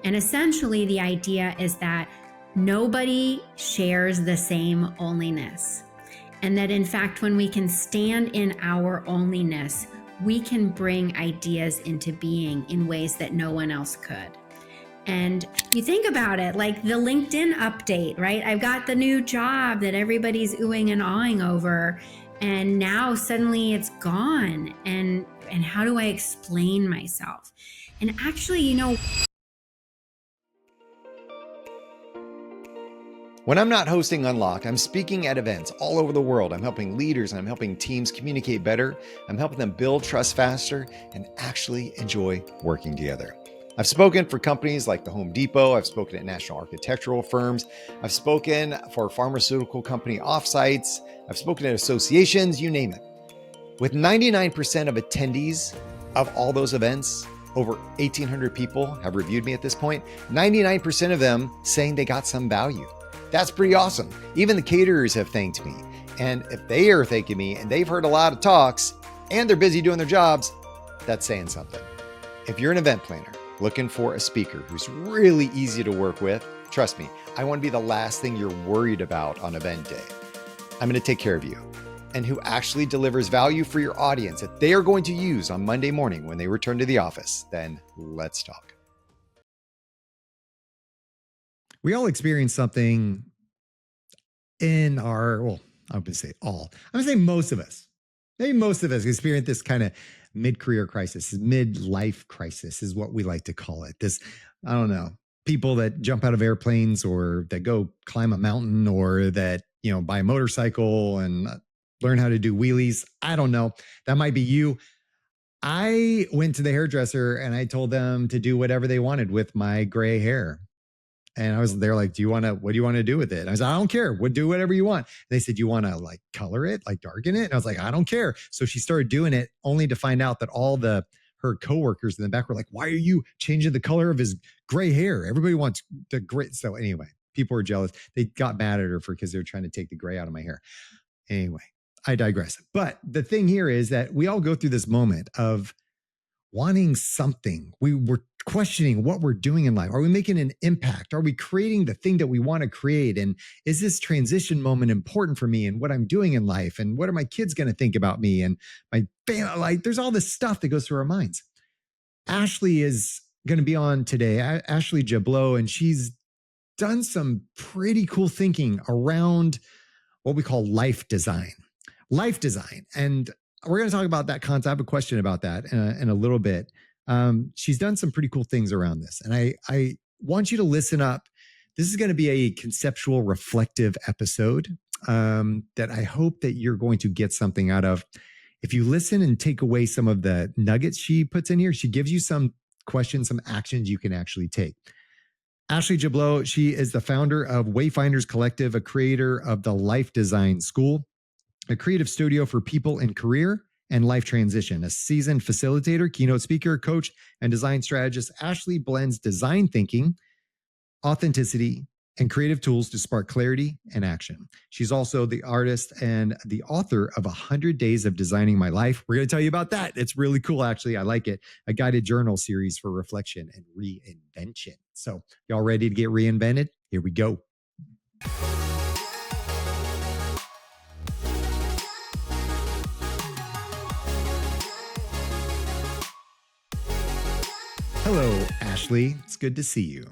And essentially the idea is that nobody shares the same onlyness. And that in fact, when we can stand in our onlyness, we can bring ideas into being in ways that no one else could. And you think about it, like the LinkedIn update, right? I've got the new job that everybody's oohing and awing over, and now suddenly it's gone. And how do I explain myself? And actually, you know, when I'm not hosting Unlocked, I'm speaking at events all over the world. I'm helping leaders and I'm helping teams communicate better. I'm helping them build trust faster and actually enjoy working together. I've spoken for companies like the Home Depot. I've spoken at national architectural firms. I've spoken for pharmaceutical company offsites. I've spoken at associations, you name it. With 99% of attendees of all those events, over 1,800 people have reviewed me at this point, 99% of them saying they got some value. That's pretty awesome. Even the caterers have thanked me. And if they are thanking me and they've heard a lot of talks and they're busy doing their jobs, that's saying something. If you're an event planner looking for a speaker who's really easy to work with, trust me, I want to be the last thing you're worried about on event day. I'm going to take care of you, and who actually delivers value for your audience that they are going to use on Monday morning when they return to the office. Then let's talk. We all experience something in our, well, I'm going to say all. I'm going to say most of us. Maybe most of us experience this kind of mid-career crisis, midlife crisis is what we like to call it. This, I don't know, people that jump out of airplanes or that go climb a mountain or that, you know, buy a motorcycle and learn how to do wheelies. I don't know. That might be you. I went to the hairdresser and I told them to do whatever they wanted with my gray hair. And they're like, what do you want to do with it? And I said, I don't care. We'll do whatever you want. And they said, you want to like color it, like darken it? And I was like, I don't care. So she started doing it only to find out that all her coworkers in the back were like, why are you changing the color of his gray hair? Everybody wants the gray. So anyway, people were jealous. They got mad at her because they were trying to take the gray out of my hair. Anyway, I digress. But the thing here is that we all go through this moment of wanting something. We were questioning what we're doing in life. Are we making an impact? Are we creating the thing that we want to create? And is this transition moment important for me and what I'm doing in life? And what are my kids going to think about me? And my family, like there's all this stuff that goes through our minds. Ashley is going to be on today, Ashley Jablow, and she's done some pretty cool thinking around what we call life design. Life design. And we're going to talk about that concept. I have a question about that in a little bit. She's done some pretty cool things around this. And I want you to listen up. This is going to be a conceptual, reflective episode that I hope that you're going to get something out of. If you listen and take away some of the nuggets she puts in here, she gives you some questions, some actions you can actually take. Ashley Jablow, she is the founder of Wayfinders Collective, a creator of the Life Design School, a creative studio for people in career and life transition, a seasoned facilitator, keynote speaker, coach, and design strategist. Ashley blends design thinking, authenticity, and creative tools to spark clarity and action. She's also the artist and the author of 100 Days of Designing My Life. We're going to tell you about that. It's really cool, actually. I like it. A guided journal series for reflection and reinvention. So y'all ready to get reinvented? Here we go. Hello, Ashley. It's good to see you.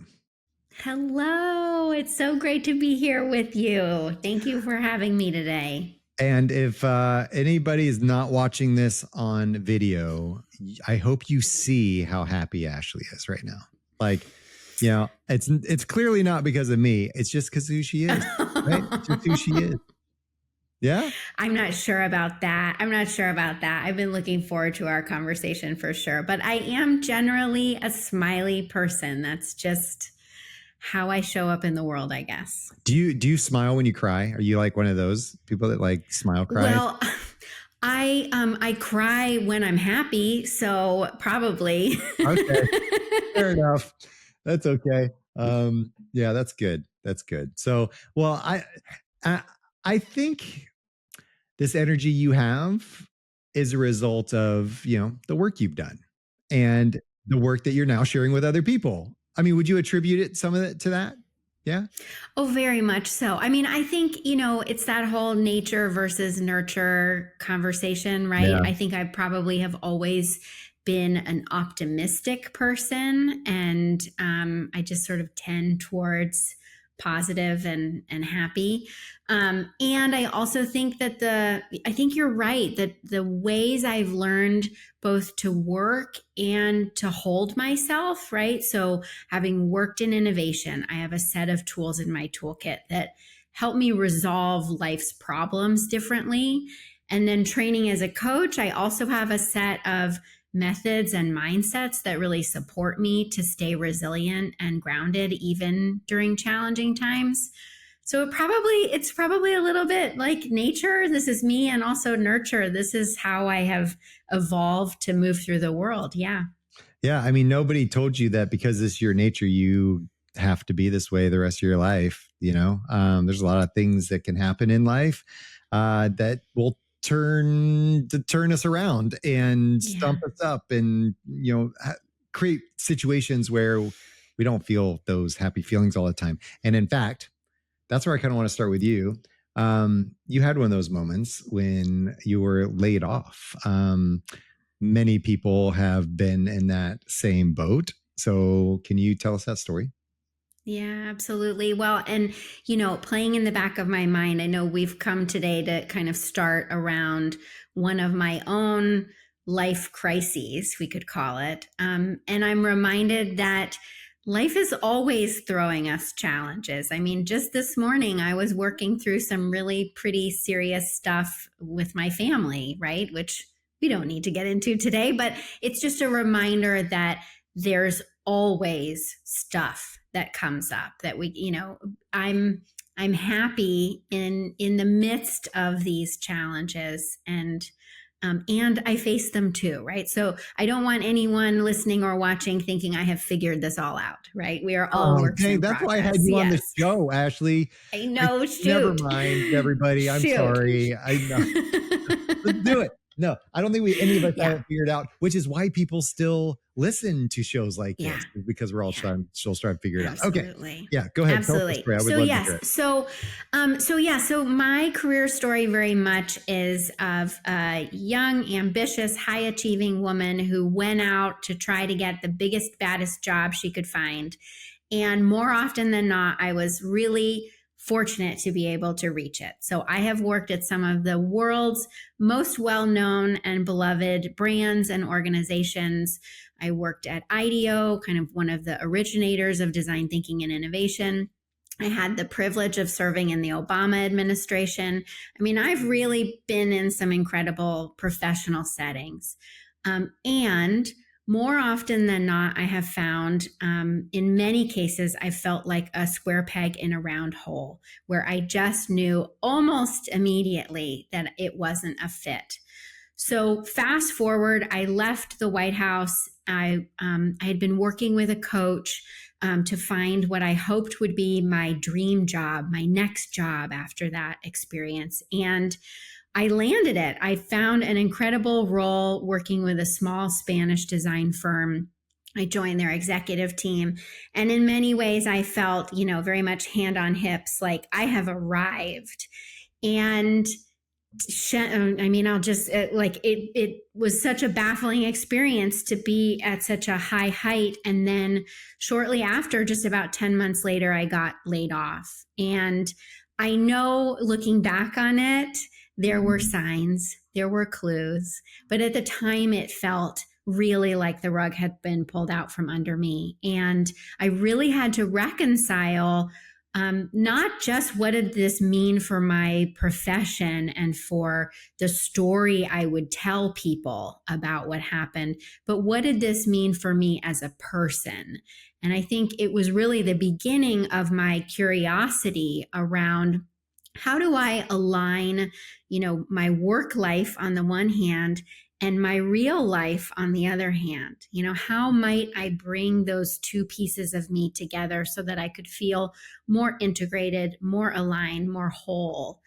Hello. It's so great to be here with you. Thank you for having me today. And if anybody is not watching this on video, I hope you see how happy Ashley is right now. Like, you know, it's clearly not because of me. It's just because of who she is, right? It's just who she is. Yeah. I'm not sure about that. I've been looking forward to our conversation for sure, but I am generally a smiley person. That's just how I show up in the world, I guess. Do you smile when you cry? Are you like one of those people that like smile, cry? Well, I cry when I'm happy, so probably. Okay. Fair enough. That's okay. Yeah, that's good. That's good. So, well, I think this energy you have is a result of, you know, the work you've done and the work that you're now sharing with other people. I mean, would you attribute it some of it to that? Yeah. Oh, very much so. I mean, I think, it's that whole nature versus nurture conversation, right? Yeah. I think I probably have always been an optimistic person, and I just sort of tend towards positive and happy. And I also think that I think you're right, that the ways I've learned both to work and to hold myself, right? So having worked in innovation, I have a set of tools in my toolkit that help me resolve life's problems differently. And then training as a coach, I also have a set of methods and mindsets that really support me to stay resilient and grounded even during challenging times. So it's probably a little bit like nature. This is me, and also nurture. This is how I have evolved to move through the world. Yeah. Yeah. I mean, nobody told you that because it's your nature, you have to be this way the rest of your life. There's a lot of things that can happen in life that will turn us around and stump us up, and create situations where we don't feel those happy feelings all the time. And in fact, that's where I kind of want to start with you. You had one of those moments when you were laid off. Many people have been in that same boat. So can you tell us that story? Yeah, absolutely. Well, and, playing in the back of my mind, I know we've come today to kind of start around one of my own life crises, we could call it. And I'm reminded that life is always throwing us challenges. I mean, just this morning, I was working through some really pretty serious stuff with my family, right? Which we don't need to get into today, but it's just a reminder that there's always stuff that comes up that I'm happy in the midst of these challenges, and I face them too, right? So I don't want anyone listening or watching thinking I have figured this all out, right? We are all works in that's progress. why I had you on the show, Ashley. I know. Shoot. Never mind, everybody. I'm sorry. I know. Let's do it. No, I don't think any of us have it figured out, which is why people still listen to shows like this, because we're all still trying to figure it out. Okay. Yeah, go ahead. Absolutely. So my career story very much is of a young, ambitious, high achieving woman who went out to try to get the biggest, baddest job she could find. And more often than not, I was really fortunate to be able to reach it. So I have worked at some of the world's most well-known and beloved brands and organizations. I worked at IDEO, kind of one of the originators of design thinking and innovation. I had the privilege of serving in the Obama administration. I mean, I've really been in some incredible professional settings. And more often than not, I have found in many cases, I felt like a square peg in a round hole, where I just knew almost immediately that it wasn't a fit. So fast forward, I left the White House. I had been working with a coach to find what I hoped would be my dream job, my next job after that experience. And I landed it. I found an incredible role working with a small Spanish design firm. I joined their executive team. And in many ways, I felt, very much hand on hips, like I have arrived. And it was such a baffling experience to be at such a high height. And then shortly after, just about 10 months later, I got laid off. And I know, looking back on it, there were signs, there were clues, but at the time it felt really like the rug had been pulled out from under me. And I really had to reconcile not just what did this mean for my profession and for the story I would tell people about what happened, but what did this mean for me as a person? And I think it was really the beginning of my curiosity around, how do I align, my work life on the one hand and my real life on the other hand? How might I bring those two pieces of me together so that I could feel more integrated, more aligned, more whole?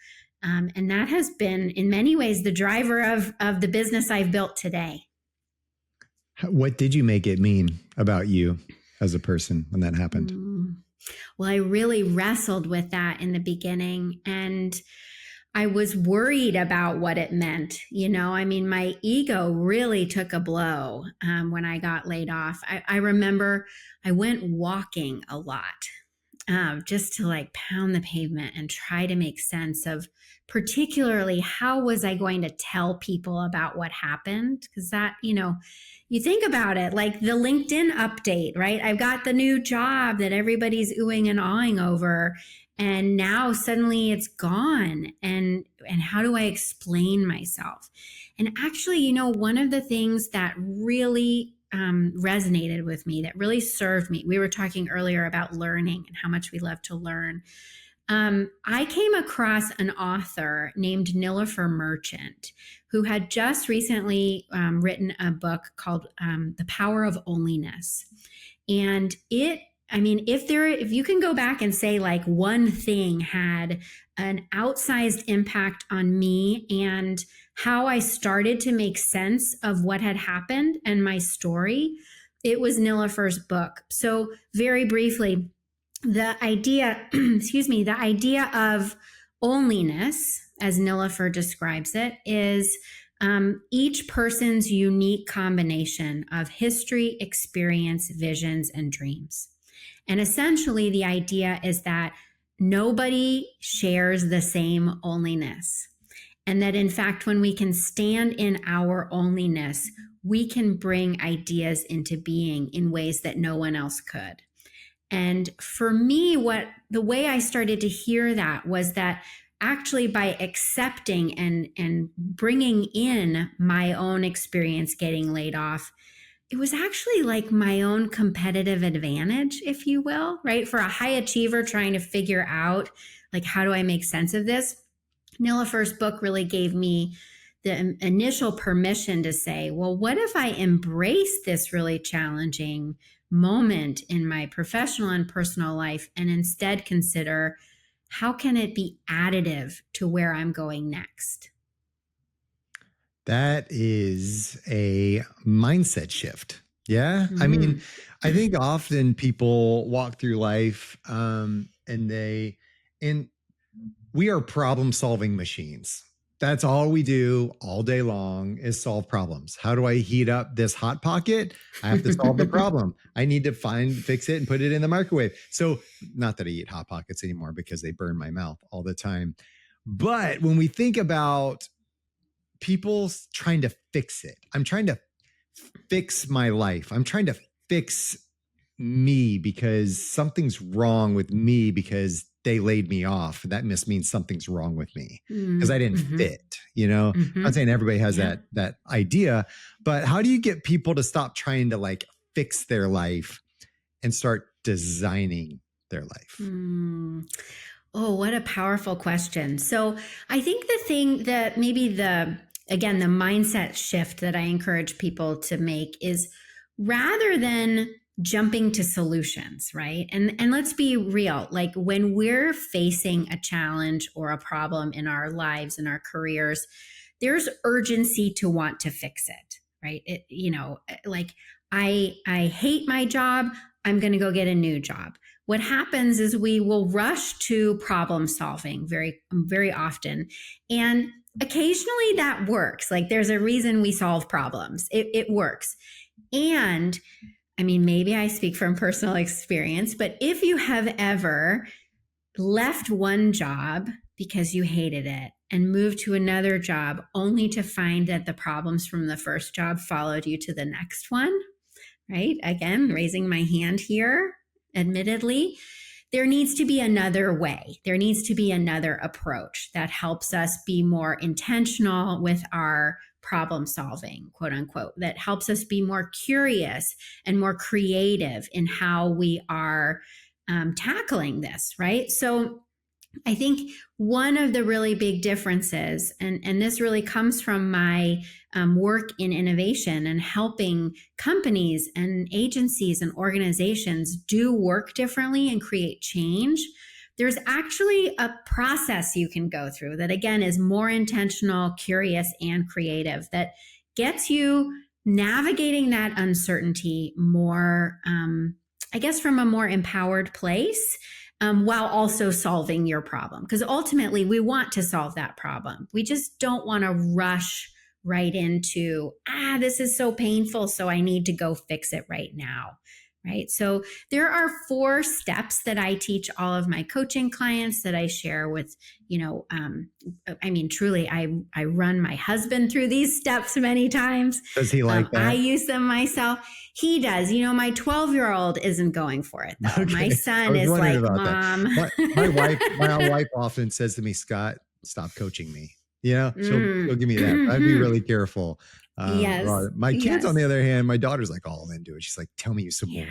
And that has been, in many ways, the driver of the business I've built today. What did you make it mean about you? as a person when that happened? Well, I really wrestled with that in the beginning, and I was worried about what it meant. I mean, my ego really took a blow when I got laid off. I remember I went walking a lot, just to like pound the pavement and try to make sense of particularly how was I going to tell people about what happened? Because that, you think about it, like the LinkedIn update, right? I've got the new job that everybody's oohing and awing over, and now suddenly it's gone. And how do I explain myself? And actually, one of the things that really resonated with me, that really served me, we were talking earlier about learning and how much we love to learn. I came across an author named Nilofer Merchant, who had just recently written a book called The Power of Onlyness. And if you can go back and say like one thing had an outsized impact on me and how I started to make sense of what had happened and my story, it was Nilofer's book. So very briefly, the idea, the idea of onlyness, as Nilofer describes it, is each person's unique combination of history, experience, visions, and dreams. And essentially, the idea is that nobody shares the same onlyness. And that, in fact, when we can stand in our onlyness, we can bring ideas into being in ways that no one else could. And for me, the way I started to hear that was that actually by accepting and bringing in my own experience getting laid off, it was actually like my own competitive advantage, if you will, right? For a high achiever trying to figure out, like, how do I make sense of this? Nilofer's book really gave me the initial permission to say, well, what if I embrace this really challenging moment in my professional and personal life and instead consider how can it be additive to where I'm going next? That is a mindset shift. Yeah. Mm-hmm. I mean, I think often people walk through life and we are problem solving machines. That's all we do all day long is solve problems. How do I heat up this Hot Pocket? I have to solve the problem. I need to fix it and put it in the microwave. So not that I eat Hot Pockets anymore because they burn my mouth all the time. But when we think about people trying to fix it, I'm trying to fix my life. I'm trying to fix me because something's wrong with me because they laid me off. That must mean something's wrong with me because I didn't fit, I'm not saying everybody has that idea, but how do you get people to stop trying to like fix their life and start designing their life? Oh, what a powerful question. So I think the thing that maybe the mindset shift that I encourage people to make is rather than jumping to solutions, right? And let's be real, like when we're facing a challenge or a problem in our lives and our careers, there's urgency to want to fix it, right? Like I hate my job, I'm going to go get a new job. What happens is we will rush to problem solving very, very often. And occasionally that works. Like there's a reason we solve problems. It works. And I mean, maybe I speak from personal experience, but if you have ever left one job because you hated it and moved to another job only to find that the problems from the first job followed you to the next one, right? Again, raising my hand here, admittedly, there needs to be another way. There needs to be another approach that helps us be more intentional with our problem solving, quote unquote, that helps us be more curious and more creative in how we are tackling this, right? So I think one of the really big differences, and this really comes from my work in innovation and helping companies and agencies and organizations do work differently and create change, there's actually a process you can go through that, again, is more intentional, curious, and creative that gets you navigating that uncertainty more I guess, from a more empowered place, while also solving your problem. Because ultimately, we want to solve that problem. We just don't want to rush right into, this is so painful, so I need to go fix it right now. Right. So there are 4 steps that I teach all of my coaching clients that I share with, truly, I run my husband through these steps many times. Does he like that? I use them myself. He does. My 12-year-old isn't going for it, though. Okay. My son is like, Mom. My wife often says to me, Scott, stop coaching me. She'll give me that. I'd be really careful. Yes. My kids, on the other hand, my daughter's like all into it. She's like, tell me some more.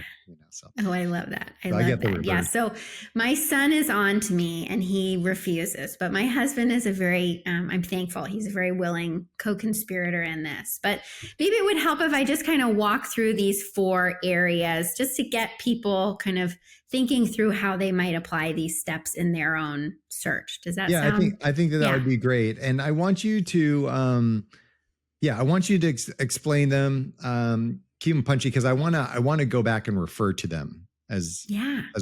So. Oh, I love that. I love that. Yeah. So my son is on to me and he refuses, but my husband is a very, I'm thankful. He's a very willing co-conspirator in this, but maybe it would help if I just kind of walk through these 4 areas just to get people kind of thinking through how they might apply these steps in their own search. Does that sound? I think that would be great. And I want you to, I want you to explain them, keep them punchy, because I want to go back and refer to them as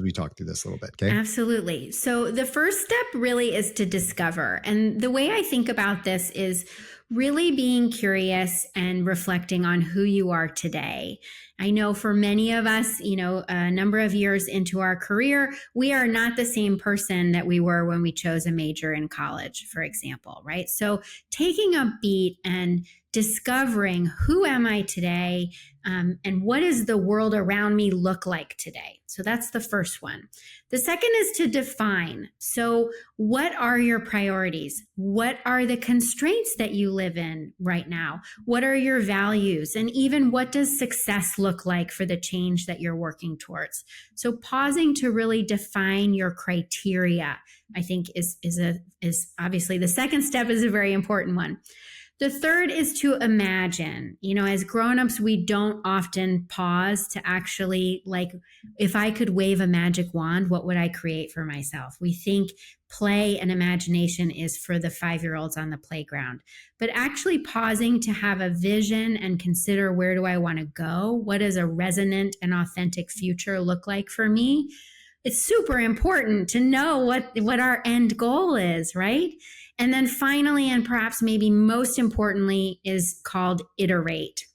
we talk through this a little bit. Okay. Absolutely. So the first step really is to discover. And the way I think about this is really being curious and reflecting on who you are today. I know for many of us, a number of years into our career, we are not the same person that we were when we chose a major in college, for example, right? So taking a beat and discovering who am I today, and what does the world around me look like today? So that's the first one. The second is to define. So what are your priorities? What are the constraints that you live in right now? What are your values? And even what does success look like for the change that you're working towards? So pausing to really define your criteria, I think is obviously the second step is a very important one. The third is to imagine. As grownups, we don't often pause to actually, like, if I could wave a magic wand, what would I create for myself? We think play and imagination is for the 5-year-olds on the playground, but actually pausing to have a vision and consider, where do I want to go? What does a resonant and authentic future look like for me? It's super important to know what our end goal is, right? And then finally, and perhaps maybe most importantly, is called iterate.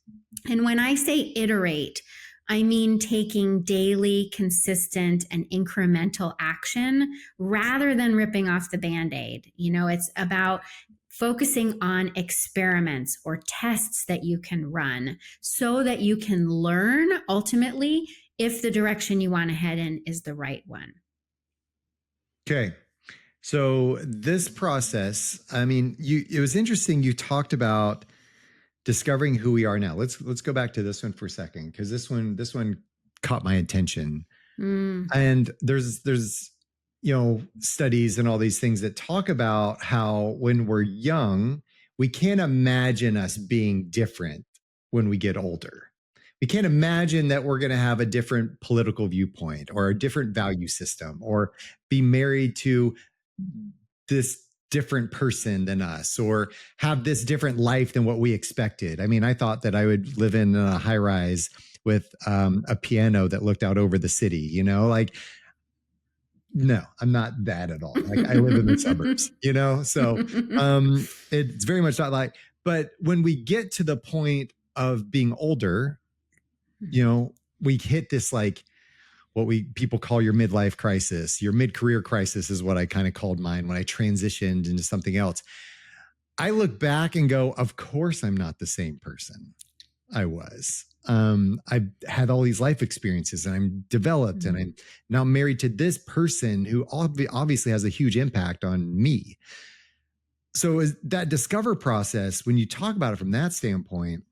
And when I say iterate, I mean taking daily, consistent, and incremental action rather than ripping off the Band-Aid. It's about focusing on experiments or tests that you can run so that you can learn ultimately if the direction you want to head in is the right one. Okay. So this process, it was interesting. You talked about discovering who we are now. Let's go back to this one for a second, because this one caught my attention. And there's studies and all these things that talk about how when we're young, we can't imagine us being different when we get older. We can't imagine that we're going to have a different political viewpoint or a different value system or be married to this different person than us or have this different life than what we expected. I thought that I would live in a high rise with a piano that looked out over the city, no, I'm not that at all. Like, I live in the suburbs, so it's very much not like, but when we get to the point of being older, we hit this, like, what people call your midlife crisis. Your mid-career crisis is what I kind of called mine when I transitioned into something else. I look back and go, of course I'm not the same person I was. I've had all these life experiences and I'm developed and I'm now married to this person who obviously has a huge impact on me. So is that discover process, when you talk about it from that standpoint,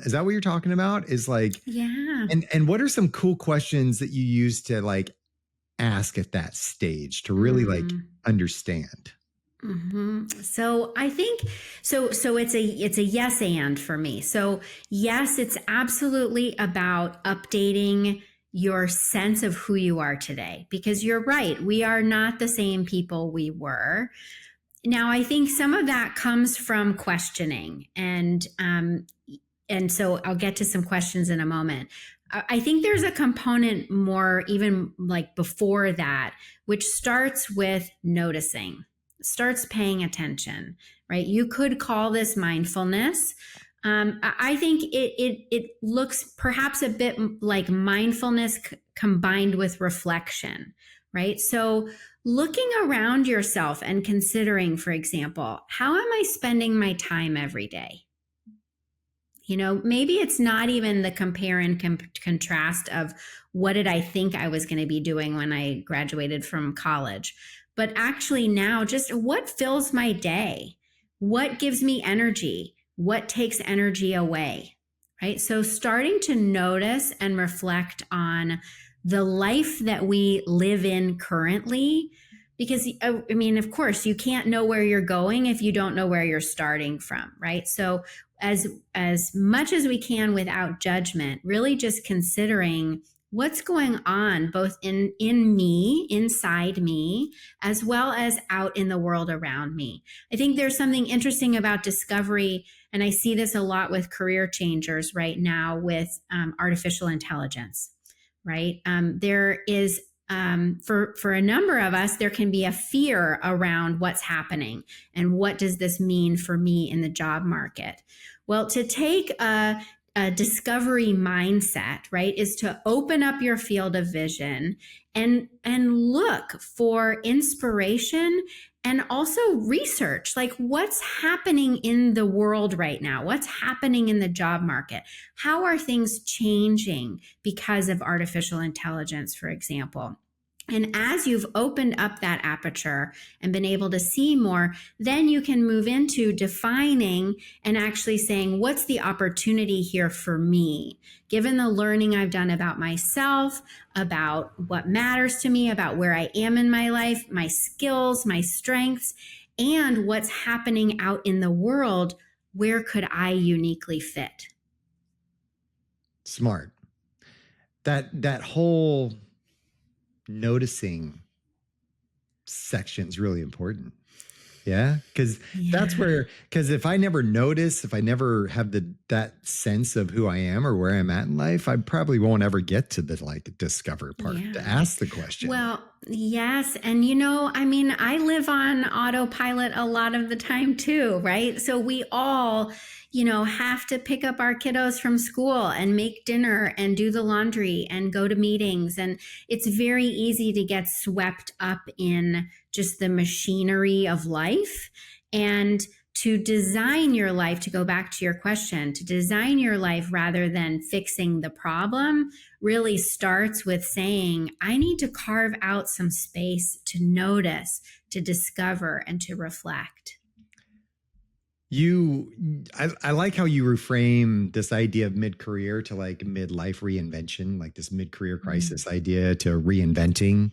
is that what you're talking about? Is like, yeah. And what are some cool questions that you use to, like, ask at that stage to really like understand? So I think so it's a yes and for me. So yes, it's absolutely about updating your sense of who you are today, because you're right, we are not the same people we were. Now, I think some of that comes from questioning, and so I'll get to some questions in a moment. I think there's a component more even like before that, which starts with noticing, starts paying attention, right? You could call this mindfulness. I think it looks perhaps a bit like mindfulness combined with reflection, right? So looking around yourself and considering, for example, how am I spending my time every day? You know, maybe it's not even the compare and contrast of what did I think I was going to be doing when I graduated from college, but actually now just what fills my day? What gives me energy? What takes energy away? Right? So starting to notice and reflect on the life that we live in currently, because I mean, of course, you can't know where you're going if you don't know where you're starting from, right? So as much as we can without judgment, really just considering what's going on both in me, inside me, as well as out in the world around me. I think there's something interesting about discovery, and I see this a lot with career changers right now with artificial intelligence, right? There is for a number of us, there can be a fear around what's happening and what does this mean for me in the job market. Well, to take a discovery mindset, right, is to open up your field of vision and look for inspiration and also research, like what's happening in the world right now, what's happening in the job market, how are things changing because of artificial intelligence, for example. And as you've opened up that aperture and been able to see more, then you can move into defining and actually saying, what's the opportunity here for me? Given the learning I've done about myself, about what matters to me, about where I am in my life, my skills, my strengths, and what's happening out in the world, where could I uniquely fit? Smart. That whole noticing section is really important. Yeah. Because that's where, because if I never notice, if I never have that sense of who I am or where I'm at in life, I probably won't ever get to the like discover part to ask the question. Well, yes. And you know, I mean, I live on autopilot a lot of the time too, right? So we all, you know, have to pick up our kiddos from school and make dinner and do the laundry and go to meetings. And it's very easy to get swept up in just the machinery of life. And to design your life, to go back to your question, to design your life rather than fixing the problem really starts with saying, I need to carve out some space to notice, to discover, and to reflect. I like how you reframe this idea of mid-career to like midlife reinvention, like this mid-career crisis idea to reinventing.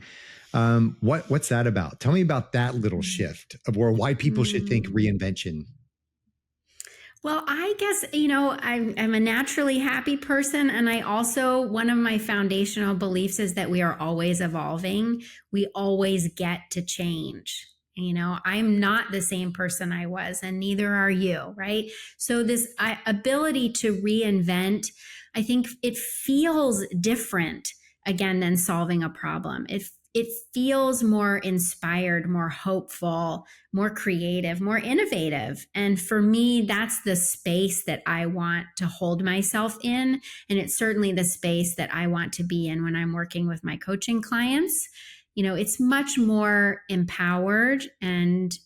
What's that about? Tell me about that little shift of why people should think reinvention. Well, I guess, you know, I'm a naturally happy person. And I also, one of my foundational beliefs is that we are always evolving. We always get to change. You know, I'm not the same person I was, and neither are you, right? So this ability to reinvent, I think it feels different again than solving a problem. It feels more inspired, more hopeful, more creative, more innovative. And for me, that's the space that I want to hold myself in. And it's certainly the space that I want to be in when I'm working with my coaching clients. You know, it's much more empowered and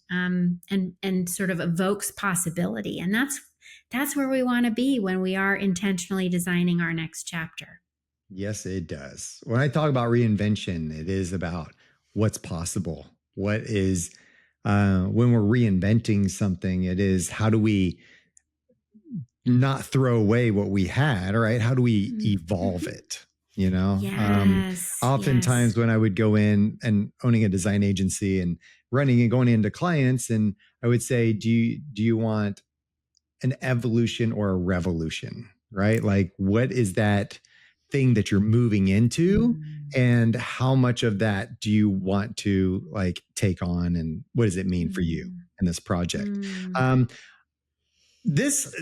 sort of evokes possibility. And that's where we want to be when we are intentionally designing our next chapter. Yes, it does. When I talk about reinvention, it is about what's possible. What is, when we're reinventing something, it is how do we not throw away what we had, right? How do we evolve it? You know, oftentimes when I would go in and owning a design agency and running and going into clients, and I would say, do you want an evolution or a revolution, right? Like, what is that thing that you're moving into, and how much of that do you want to like take on, and what does it mean for you in this project? This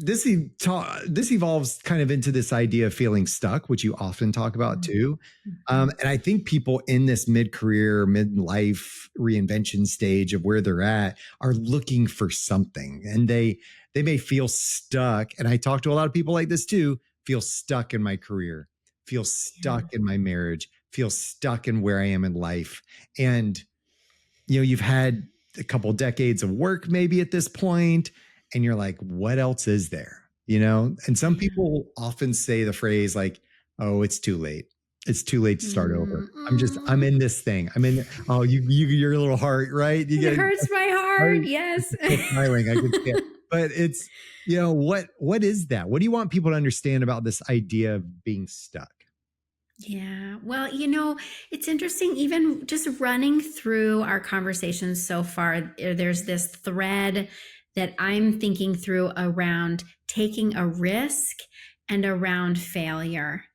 this evolves kind of into this idea of feeling stuck, which you often talk about too. And I think people in this mid-career, midlife reinvention stage of where they're at are looking for something, and they may feel stuck. And I talk to a lot of people like this too, feel stuck in my career, feel stuck in my marriage, feel stuck in where I am in life. And, you've had a couple decades of work maybe at this point, and you're like, what else is there? And some people often say the phrase like, oh, it's too late. It's too late to start over. I'm in this thing. Your little heart, right? It hurts my heart. Yes. Smiling. I can see it. But it's, what is that? What do you want people to understand about this idea of being stuck? Yeah. Well, it's interesting, even just running through our conversations so far, there's this thread that I'm thinking through around taking a risk and around failure,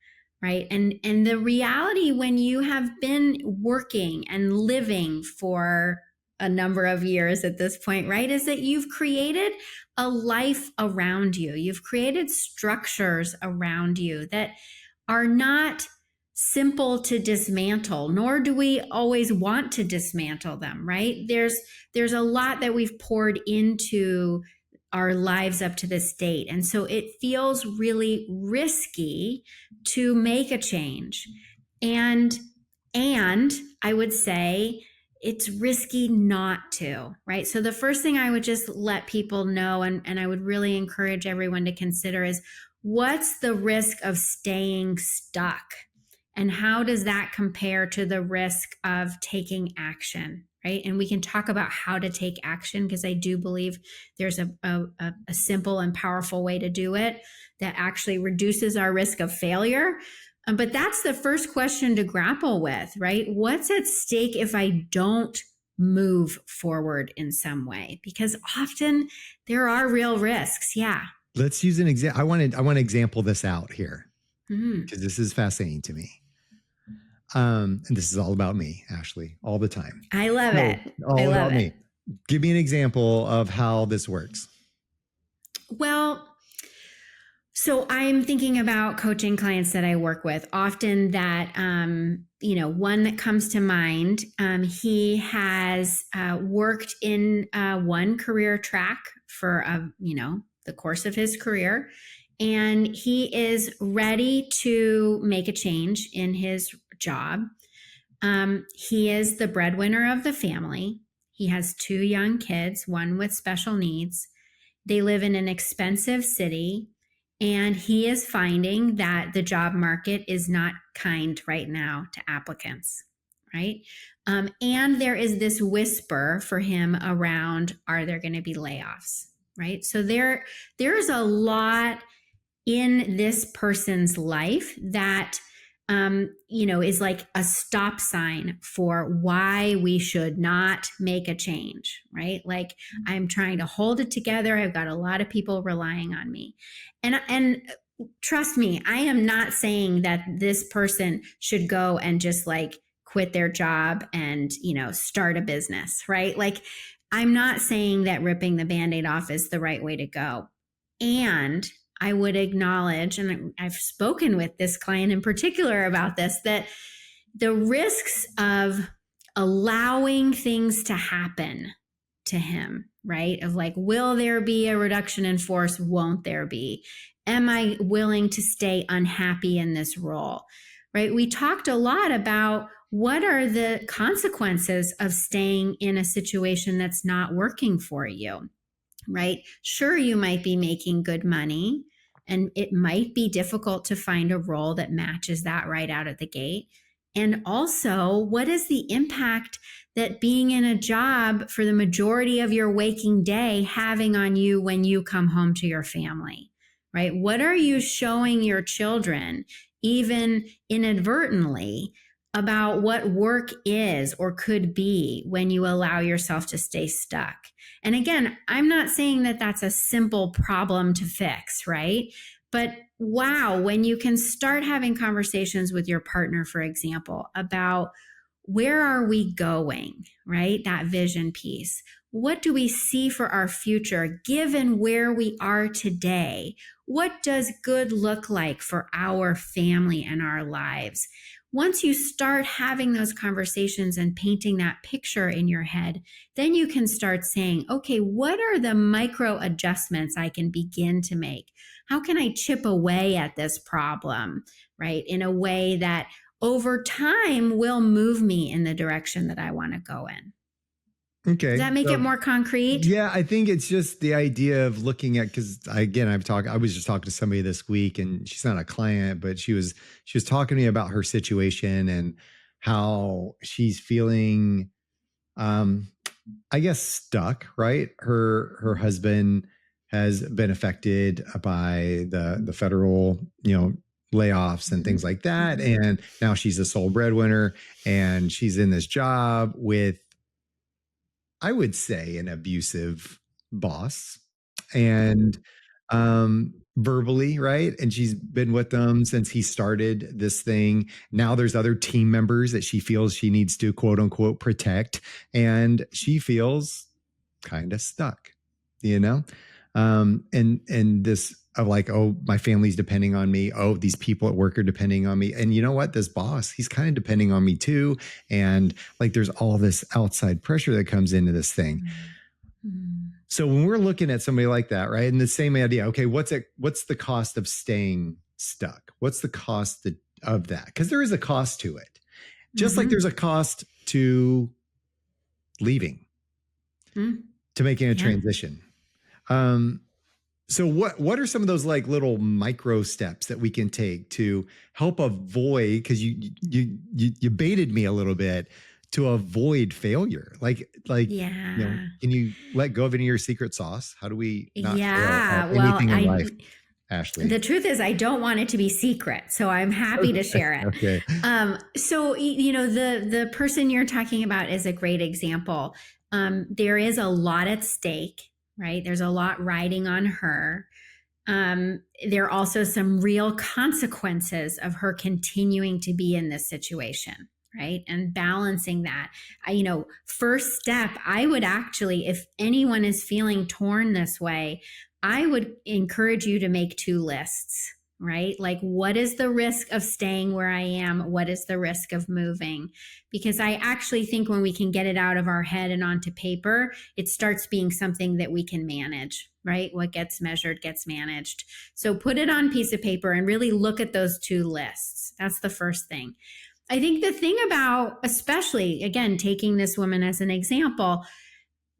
right? And the reality when you have been working and living for a number of years at this point, right, is that you've created a life around you. You've created structures around you that are not simple to dismantle, nor do we always want to dismantle them, right? There's a lot that we've poured into our lives up to this date. And so it feels really risky to make a change. And I would say it's risky not to, right? So the first thing I would just let people know, and I would really encourage everyone to consider, is what's the risk of staying stuck? And how does that compare to the risk of taking action, right? And we can talk about how to take action, because I do believe there's a simple and powerful way to do it that actually reduces our risk of failure. But that's the first question to grapple with, right? What's at stake if I don't move forward in some way? Because often there are real risks. Yeah. Let's use an example. I want to example this out here, because this is fascinating to me. And this is all about me, Ashley, all the time. I love it. All about me. Give me an example of how this works. Well, so I'm thinking about coaching clients that I work with. Often that, one that comes to mind, he has worked in one career track for, the course of his career. And he is ready to make a change in his job. He is the breadwinner of the family. He has 2 young kids, one with special needs. They live in an expensive city, and he is finding that the job market is not kind right now to applicants, right? And there is this whisper for him around, are there going to be layoffs, right? So there's a lot in this person's life that is like a stop sign for why we should not make a change, right? Like, I'm trying to hold it together. I've got a lot of people relying on me. And trust me, I am not saying that this person should go and just like quit their job and, start a business, right? Like, I'm not saying that ripping the Band-Aid off is the right way to go. And I would acknowledge, and I've spoken with this client in particular about this, that the risks of allowing things to happen to him, right? Of like, will there be a reduction in force? Won't there be? Am I willing to stay unhappy in this role, right? We talked a lot about what are the consequences of staying in a situation that's not working for you, right? Sure, you might be making good money, and it might be difficult to find a role that matches that right out of the gate. And also, what is the impact that being in a job for the majority of your waking day having on you when you come home to your family, right? What are you showing your children, even inadvertently, about what work is or could be when you allow yourself to stay stuck? And again, I'm not saying that that's a simple problem to fix, right? But wow, when you can start having conversations with your partner, for example, about where are we going, right? That vision piece. what do we see for our future given where we are today? What does good look like for our family and our lives? Once you start having those conversations and painting that picture in your head, then you can start saying, okay, what are the micro adjustments I can begin to make? How can I chip away at this problem, right? In a way that over time will move me in the direction that I want to go in. Okay. Does that make it more concrete? Yeah, I think it's just the idea of looking at, because again, I was just talking to somebody this week, and she's not a client, but she was talking to me about her situation and how she's feeling, I guess, stuck, right? Her husband has been affected by the federal, layoffs and things like that. And now she's a sole breadwinner, and she's in this job with, I would say, an abusive boss, and verbally, right? And she's been with them since he started this thing. Now there's other team members that she feels she needs to, quote unquote, protect. And she feels kind of stuck, and this of like, oh, my family's depending on me. Oh, these people at work are depending on me. And you know what? This boss, he's kind of depending on me too. And like, there's all this outside pressure that comes into this thing. Mm-hmm. So when we're looking at somebody like that, right? And the same idea, okay, what's the cost of staying stuck? What's the cost of that? Because there is a cost to it. Just like there's a cost to leaving, to making a transition. So what are some of those like little micro steps that we can take to help avoid, because you baited me a little bit, to avoid failure? Like, can you let go of any of your secret sauce? How do we not fail at anything in life, Ashley? The truth is, I don't want it to be secret, so I'm happy to share it. Okay. So, the person you're talking about is a great example. There is a lot at stake, right? There's a lot riding on her. There are also some real consequences of her continuing to be in this situation, right? And balancing that. First step, I would actually, if anyone is feeling torn this way, I would encourage you to make 2 lists, right? Like, what is the risk of staying where I am? What is the risk of moving? Because I actually think when we can get it out of our head and onto paper, it starts being something that we can manage, right? What gets measured gets managed. So put it on a piece of paper and really look at those 2 lists. That's the first thing. I think the thing about, especially, again, taking this woman as an example,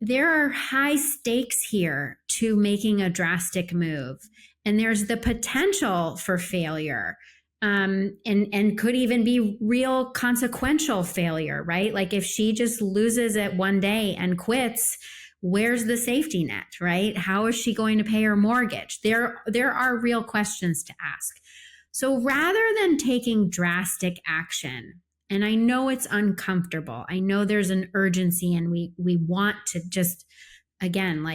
there are high stakes here to making a drastic move. And there's the potential for failure, and could even be real consequential failure, right? Like if she just loses it one day and quits, where's the safety net, right? How is she going to pay her mortgage? There are real questions to ask. So rather than taking drastic action, and I know it's uncomfortable, I know there's an urgency, and we want to just, again,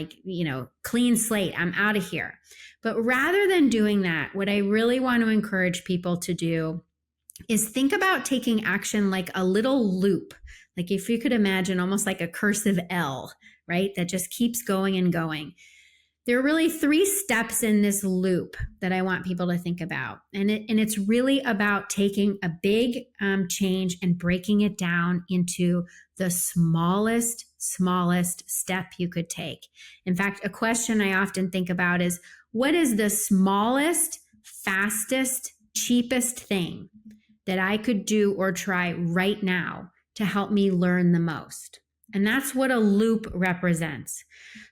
clean slate, I'm out of here. But rather than doing that, what I really want to encourage people to do is think about taking action like a little loop. Like if you could imagine almost like a cursive L, right? That just keeps going and going. There are really 3 steps in this loop that I want people to think about. And it's really about taking a big change and breaking it down into the smallest step you could take. In fact, a question I often think about is, what is the smallest, fastest, cheapest thing that I could do or try right now to help me learn the most? And that's what a loop represents.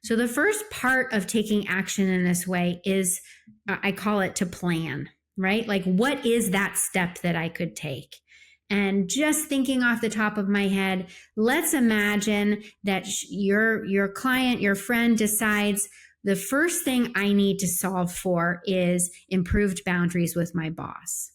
So the first part of taking action in this way is, I call it to plan, right? Like, what is that step that I could take? And just thinking off the top of my head, let's imagine that your client, your friend decides, the first thing I need to solve for is improved boundaries with my boss.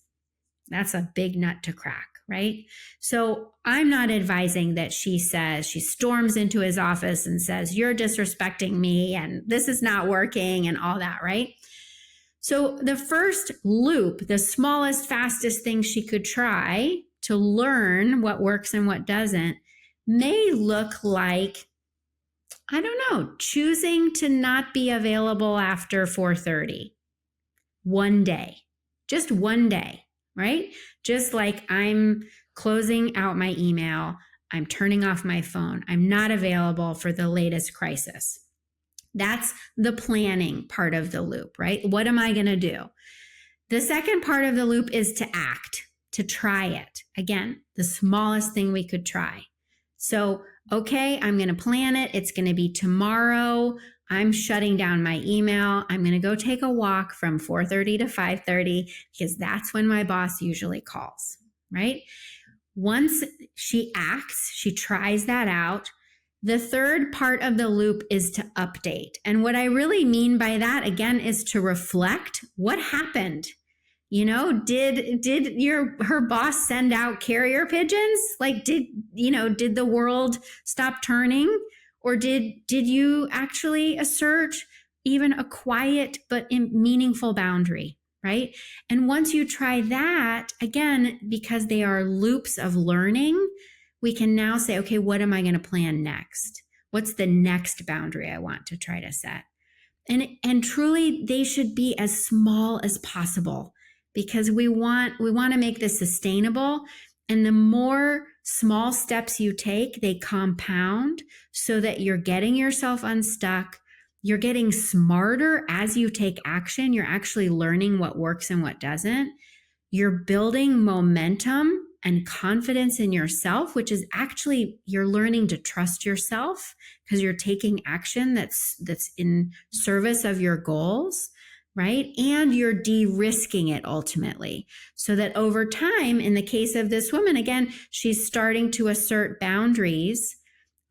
That's a big nut to crack, right? So I'm not advising that she storms into his office and says, you're disrespecting me and this is not working and all that, right? So the first loop, the smallest, fastest thing she could try to learn what works and what doesn't, may look like I don't know, choosing to not be available after 4:30 one day, just one day, right? Just like I'm closing out my email, I'm turning off my phone, I'm not available for the latest crisis. That's the planning part of the loop, right? What am I going to do? The second part of the loop is to act, to try it. Again, the smallest thing we could try. So, okay, I'm going to plan it. It's going to be tomorrow. I'm shutting down my email. I'm going to go take a walk from 4:30 to 5:30 because that's when my boss usually calls, right? Once she acts, she tries that out. The third part of the loop is to update. And what I really mean by that, again, is to reflect what happened. You know, did her boss send out carrier pigeons? Like, did the world stop turning? Or did you actually assert even a quiet but meaningful boundary, right? And once you try that, again, because they are loops of learning, we can now say, okay, what am I going to plan next? What's the next boundary I want to try to set? And truly, they should be as small as possible because we want to make this sustainable. And the more small steps you take, they compound so that you're getting yourself unstuck. You're getting smarter as you take action. You're actually learning what works and what doesn't. You're building momentum and confidence in yourself, which is actually you're learning to trust yourself because you're taking action that's in service of your goals, right? And you're de-risking it ultimately so that over time, in the case of this woman, again, she's starting to assert boundaries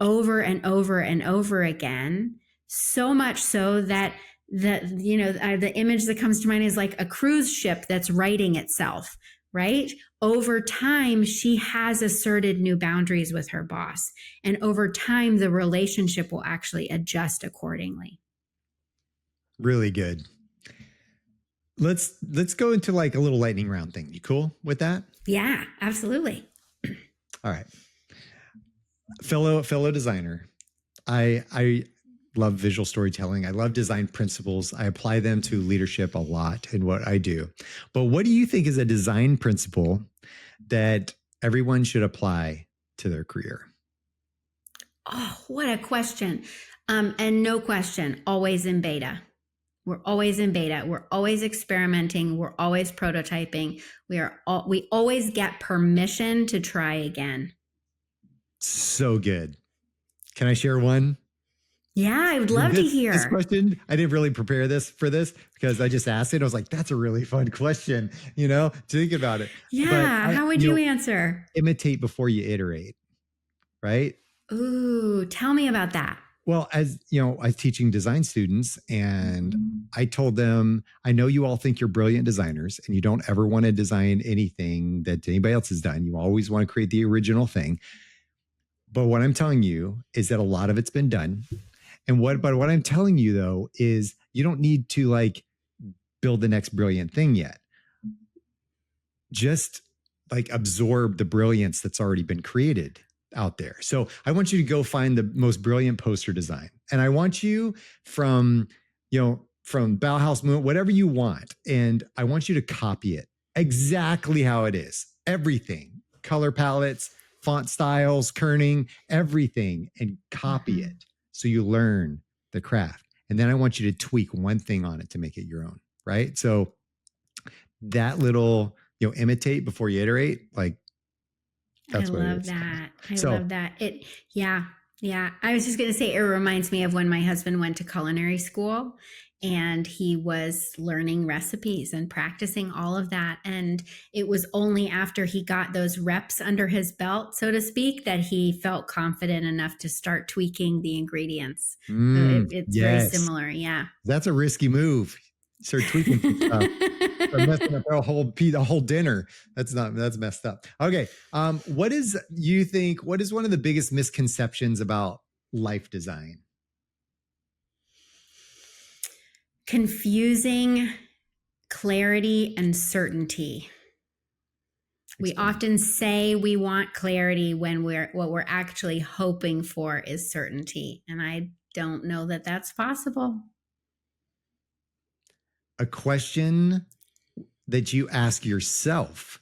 over and over and over again, so much so that the image that comes to mind is like a cruise ship that's righting itself, right? Over time, she has asserted new boundaries with her boss. And over time, the relationship will actually adjust accordingly. Really good. Let's go into like a little lightning round thing. You cool with that? Yeah, absolutely. All right. Fellow designer. I love visual storytelling. I love design principles. I apply them to leadership a lot in what I do. But what do you think is a design principle that everyone should apply to their career? Oh, what a question. And no question, always in beta. We're always in beta. We're always experimenting. We're always prototyping. We always get permission to try again. So good. Can I share one? Yeah, I would love to hear. This question, I didn't really prepare for this because I just asked it. I was like, that's a really fun question, to think about it. Yeah, how would you answer? Imitate before you iterate, right? Ooh, tell me about that. Well, as I was teaching design students and I told them, I know you all think you're brilliant designers and you don't ever want to design anything that anybody else has done. You always want to create the original thing. But what I'm telling you is that a lot of it's been done. But what I'm telling you though, is you don't need to like build the next brilliant thing yet. Just like absorb the brilliance that's already been created out there. So I want you to go find the most brilliant poster design. And I want you from Bauhaus Movement, whatever you want. And I want you to copy it exactly how it is. Everything, color palettes, font styles, kerning, everything, and copy it. So you learn the craft. And then I want you to tweak one thing on it to make it your own, right? So that little, imitate before you iterate, like that's what it is. I love that. I love that. Yeah. I was just going to say, it reminds me of when my husband went to culinary school and he was learning recipes and practicing all of that. And it was only after he got those reps under his belt, so to speak, that he felt confident enough to start tweaking the ingredients. It's very similar. Yeah. That's a risky move. Start tweaking stuff. Start messing up a whole dinner. That's messed up. Okay. What is one of the biggest misconceptions about life design? Confusing clarity and certainty. We often say we want clarity when what we're actually hoping for is certainty. And I don't know that that's possible. A question that you ask yourself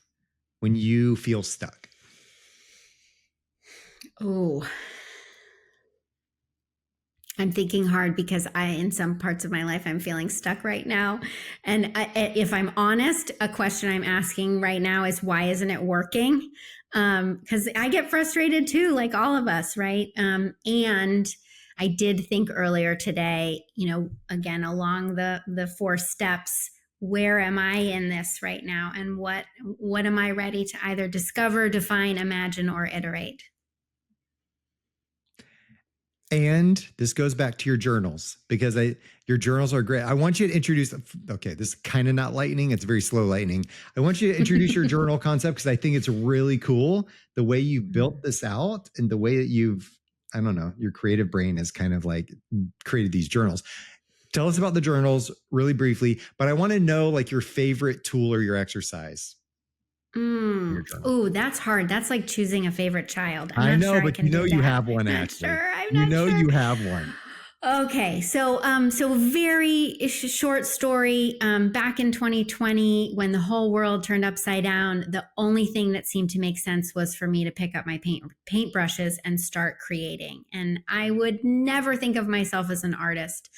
when you feel stuck. Oh, I'm thinking hard because in some parts of my life, I'm feeling stuck right now. And if I'm honest, a question I'm asking right now is, why isn't it working? Because I get frustrated too, like all of us, right? And I did think earlier today, again, along the 4 steps, where am I in this right now? And what am I ready to either discover, define, imagine, or iterate? And this goes back to your journals, because your journals are great. I want you to introduce, okay, this is kind of not lightning. It's very slow lightning. I want you to introduce your journal concept, because I think it's really cool the way you've built this out and the way that I don't know, your creative brain has kind of like created these journals. Tell us about the journals really briefly, but I want to know like your favorite tool or your exercise. Oh, that's hard. That's like choosing a favorite child. I know, but you have one, Ashley. I'm not sure. You have one. Okay, so very short story. Back in 2020, when the whole world turned upside down, the only thing that seemed to make sense was for me to pick up my paintbrushes and start creating. And I would never think of myself as an artist,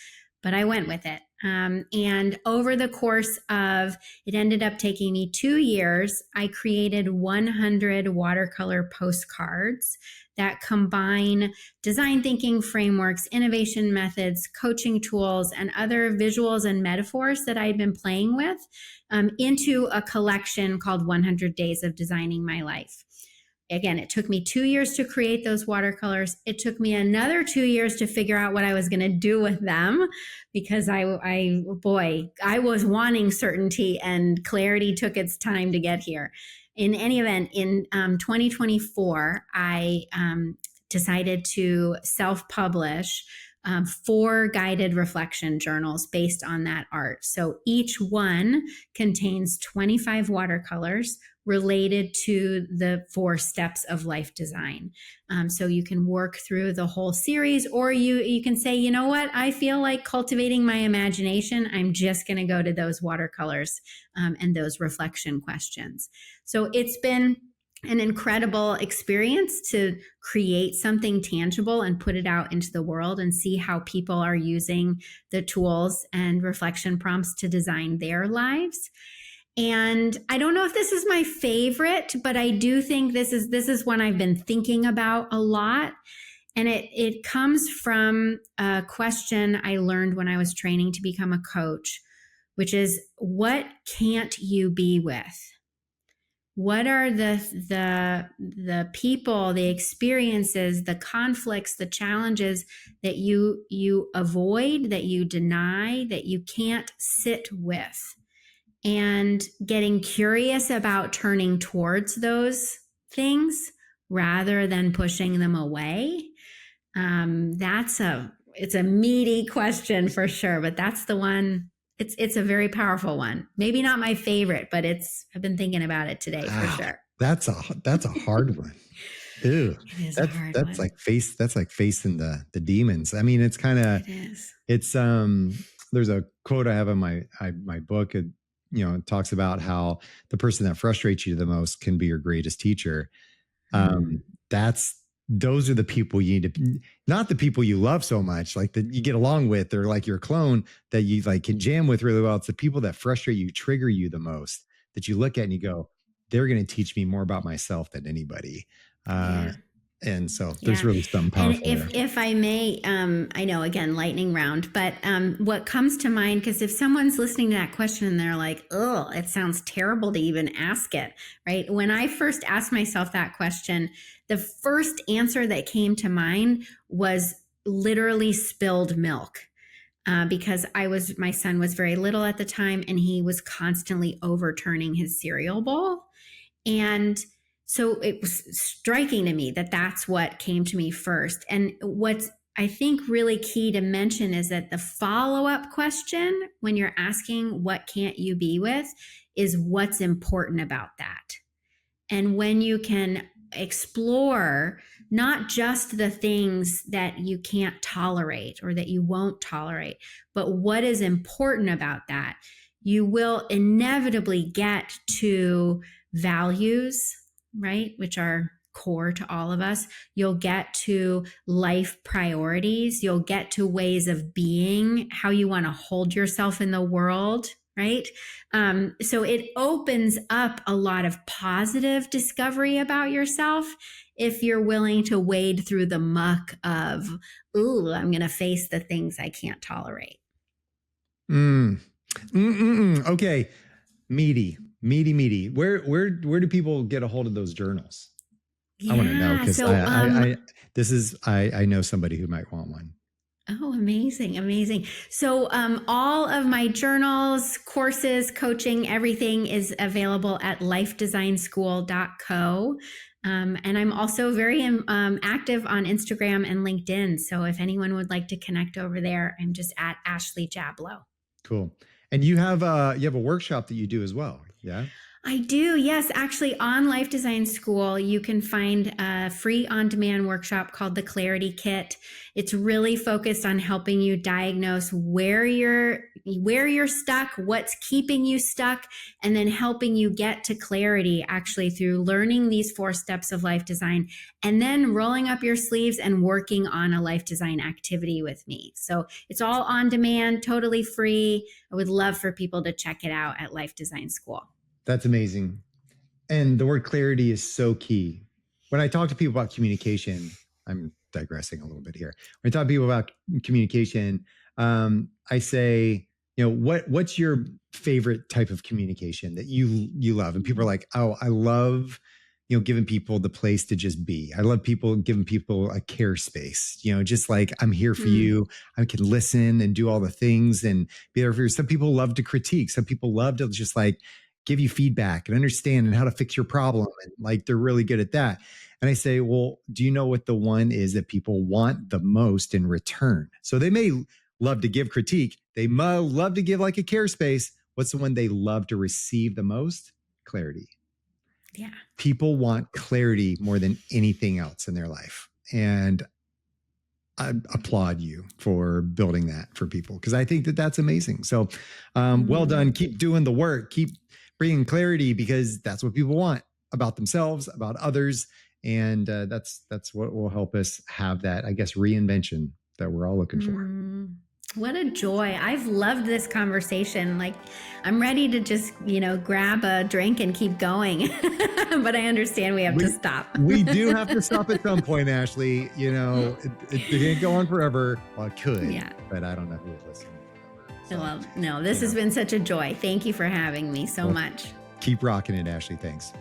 but I went with it. And over the course of, it ended up taking me 2 years, I created 100 watercolor postcards that combine design thinking frameworks, innovation methods, coaching tools, and other visuals and metaphors that I had been playing with into a collection called 100 Days of Designing My Life. Again, it took me 2 years to create those watercolors. It took me another 2 years to figure out what I was going to do with them, because I was wanting certainty, and clarity took its time to get here. In any event, in 2024, I decided to self-publish 4 guided reflection journals based on that art. So each one contains 25 watercolors related to the 4 steps of life design. So you can work through the whole series, or you can say, you know what, I feel like cultivating my imagination. I'm just going to go to those watercolors and those reflection questions. So it's been an incredible experience to create something tangible and put it out into the world and see how people are using the tools and reflection prompts to design their lives. And I don't know if this is my favorite, but I do think this is one I've been thinking about a lot. And it comes from a question I learned when I was training to become a coach, which is, what can't you be with? What are the people, the experiences, the conflicts, the challenges that you avoid, that you deny, that you can't sit with? And getting curious about turning towards those things rather than pushing them away. It's a meaty question for sure, but that's the one. It's a very powerful one. Maybe not my favorite, but I've been thinking about it today for sure. That's a hard one. Ew. That's like facing the demons. I mean, it's kind of, it's there's a quote I have in my book. It talks about how the person that frustrates you the most can be your greatest teacher. Those are the people you need to, not the people you love so much, like that you get along with, or like your clone that you like can jam with really well. It's the people that frustrate you, trigger you the most, that you look at and you go, they're going to teach me more about myself than anybody. And so there's really something powerful. And if I may, I know, again, lightning round, but what comes to mind, because if someone's listening to that question and they're like, oh, it sounds terrible to even ask it, right? When I first asked myself that question, the first answer that came to mind was literally spilled milk. Because my son was very little at the time, and he was constantly overturning his cereal bowl. And so it was striking to me that that's what came to me first. And what's, I think, really key to mention is that the follow-up question, when you're asking what can't you be with, is what's important about that. And when you can explore not just the things that you can't tolerate or that you won't tolerate, but what is important about that. You will inevitably get to values, right, which are core to all of us. You'll get to life priorities. You'll get to ways of being, how you want to hold yourself in the world, right? So it opens up a lot of positive discovery about yourself if you're willing to wade through the muck of, ooh, I'm going to face the things I can't tolerate. Okay. Meaty. Where do people get a hold of those journals? Yeah, I want to know, because so I know somebody who might want one. Oh, amazing. So all of my journals, courses, coaching, everything is available at lifedesignschool.co. And I'm also very active on Instagram and LinkedIn. So if anyone would like to connect over there, I'm just at Ashley Jablow. Cool. And you have a workshop that you do as well. Yeah. I do, yes. Actually, on Life Design School, you can find a free on-demand workshop called the Clarity Kit. It's really focused on helping you diagnose where you're stuck, what's keeping you stuck, and then helping you get to clarity actually through learning these 4 steps of life design and then rolling up your sleeves and working on a life design activity with me. So it's all on demand, totally free. I would love for people to check it out at Life Design School. That's amazing. And the word clarity is so key. When I talk to people about communication, I'm digressing a little bit here. When I talk to people about communication, I say, what's your favorite type of communication that you love? And people are like, oh, I love, giving people the place to just be. I love giving people a care space, just like I'm here for you. I can listen and do all the things and be there for you. Some people love to critique. Some people love to just like give you feedback and understand and how to fix your problem. And like, they're really good at that. And I say, well, do you know what the one is that people want the most in return? So they may love to give critique. They may love to give like a care space. What's the one they love to receive the most? Clarity. Yeah. People want clarity more than anything else in their life. And I applaud you for building that for people, because I think that that's amazing. So well done. Keep doing the work. Keep bringing clarity, because that's what people want about themselves, about others. And that's what will help us have that, I guess, reinvention that we're all looking for. What a joy. I've loved this conversation. Like, I'm ready to just, grab a drink and keep going. But I understand we have to stop. We do have to stop at some point, Ashley. It can't go on forever. Well, it could, but I don't know who would listen. So, well, no, this has been such a joy. Thank you for having me so much. Keep rocking it, Ashley. Thanks.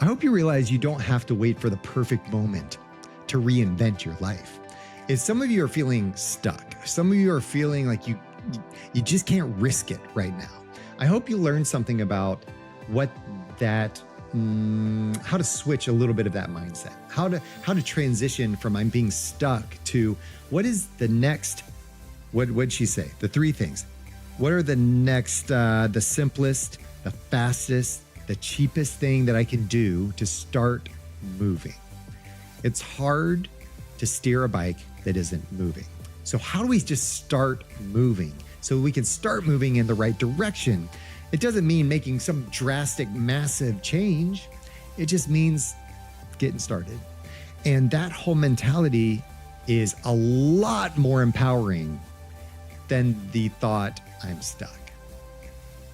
I hope you realize you don't have to wait for the perfect moment to reinvent your life. If some of you are feeling stuck, some of you are feeling like you just can't risk it right now, I hope you learned something about what that, how to switch a little bit of that mindset, how to transition from I'm being stuck to what is the next, what'd she say? The 3 things. What are the next, the simplest, the fastest, the cheapest thing that I can do to start moving? It's hard to steer a bike that isn't moving. So how do we just start moving so we can start moving in the right direction? It doesn't mean making some drastic, massive change. It just means getting started. And that whole mentality is a lot more empowering than the thought, I'm stuck.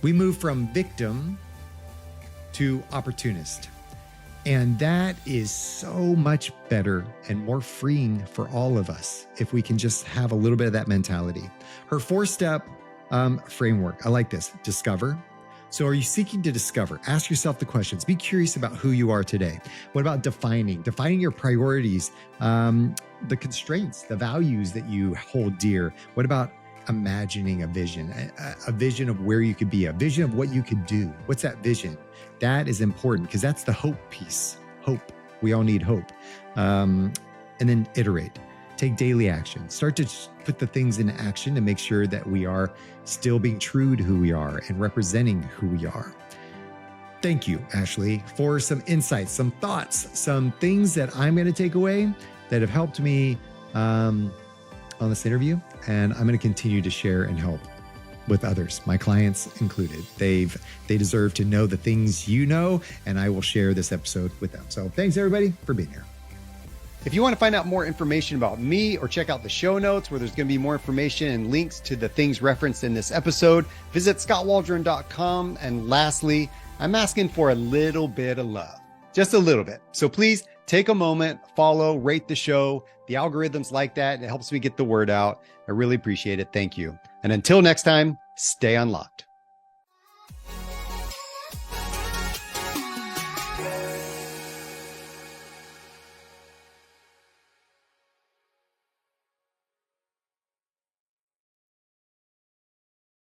We move from victim to opportunist. And that is so much better and more freeing for all of us if we can just have a little bit of that mentality. Her 4-step framework, I like this. Discover. So are you seeking to discover? Ask yourself the questions. Be curious about who you are today. What about defining your priorities, the constraints, the values that you hold dear? What about imagining a vision of where you could be, a vision of what you could do? What's that vision? That is important, because that's the hope piece. Hope. We all need hope. And then iterate. Take daily action. Start to put the things into action to make sure that we are still being true to who we are and representing who we are. thank you, Ashley, for some insights, some thoughts, some things that I'm going to take away that have helped me on this interview. And I'm going to continue to share and help with others, my clients included. They deserve to know the things you know, and I will share this episode with them. So thanks everybody for being here. If you want to find out more information about me or check out the show notes where there's going to be more information and links to the things referenced in this episode, visit skotwaldron.com. And lastly, I'm asking for a little bit of love, just a little bit. So please take a moment, follow, rate the show. The algorithms like that. It helps me get the word out. I really appreciate it. Thank you. And until next time, stay unlocked.